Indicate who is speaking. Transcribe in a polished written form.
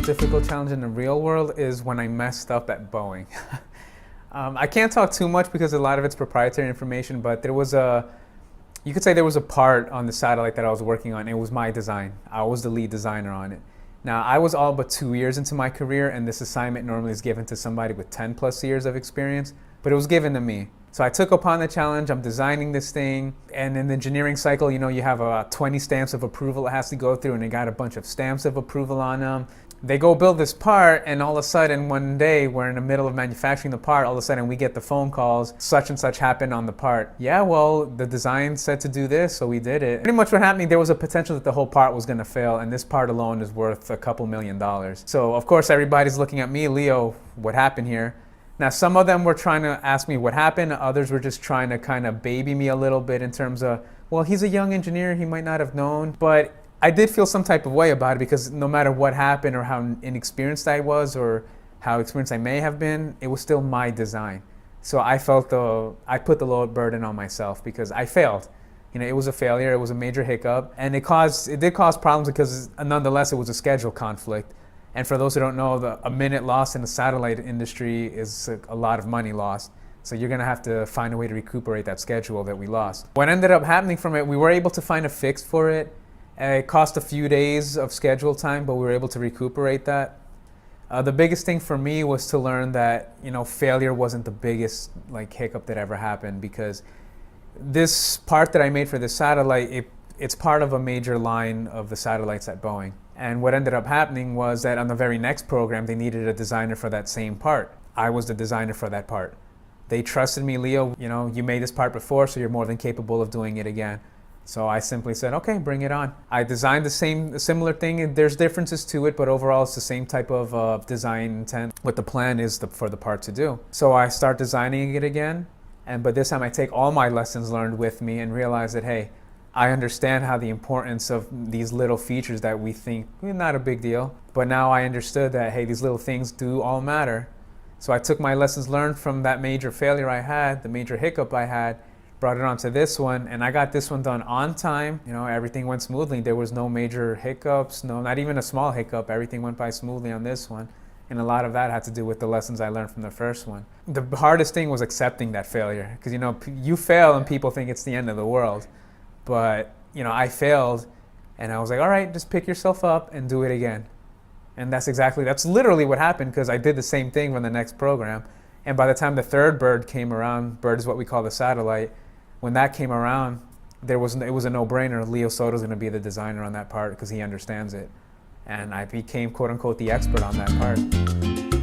Speaker 1: difficult challenge in the real world is when I messed up at Boeing. I can't talk too much because a lot of it's proprietary information, but you could say there was a part on the satellite that I was working on. It was my design. I was the lead designer on it. Now, I was all but 2 years into my career, and this assignment normally is given to somebody with 10 plus years of experience, but it was given to me. So I took upon the challenge. I'm designing this thing, and in the engineering cycle, you have about 20 stamps of approval it has to go through, and it got a bunch of stamps of approval on them. They go build this part, and all of a sudden, one day, we're in the middle of manufacturing the part, all of a sudden we get the phone calls, such and such happened on the part. Yeah, well, the design said to do this, so we did it. Pretty much what happened, there was a potential that the whole part was gonna fail, and this part alone is worth a couple $1,000,000. So of course, everybody's looking at me, Leo, what happened here? Now, some of them were trying to ask me what happened, others were just trying to kind of baby me a little bit in terms of, well, he's a young engineer, he might not have known, but I did feel some type of way about it because no matter what happened or how inexperienced I was or how experienced I may have been, it was still my design. So I felt I put the load burden on myself because I failed. It was a failure, it was a major hiccup, and it did cause problems because nonetheless it was a schedule conflict. And for those who don't know, a minute lost in the satellite industry is a lot of money lost. So you're gonna have to find a way to recuperate that schedule that we lost. What ended up happening from it, we were able to find a fix for it. It cost a few days of schedule time, but we were able to recuperate that. The biggest thing for me was to learn that failure wasn't the biggest hiccup that ever happened, because this part that I made for this satellite, it's part of a major line of the satellites at Boeing. And what ended up happening was that on the very next program, they needed a designer for that same part. I was the designer for that part. They trusted me, Leo, you made this part before, so you're more than capable of doing it again. So I simply said, okay, bring it on. I designed a similar thing. There's differences to it, but overall it's the same type of design intent. What the plan is for the part to do. So I start designing it again, but this time I take all my lessons learned with me and realize that, hey, I understand how the importance of these little features that we think not a big deal, but now I understood that, hey, these little things do all matter. So I took my lessons learned from that major failure I had, the major hiccup I had, brought it onto this one, and I got this one done on time. Everything went smoothly. There was no major hiccups, not even a small hiccup. Everything went by smoothly on this one. And a lot of that had to do with the lessons I learned from the first one. The hardest thing was accepting that failure, because you fail and people think it's the end of the world. But I failed, and I was like, all right, just pick yourself up and do it again. And that's literally what happened, because I did the same thing for the next program. And by the time the third bird came around, bird is what we call the satellite, when that came around, it was a no-brainer. Leo Soto is going to be the designer on that part because he understands it. And I became, quote unquote, the expert on that part.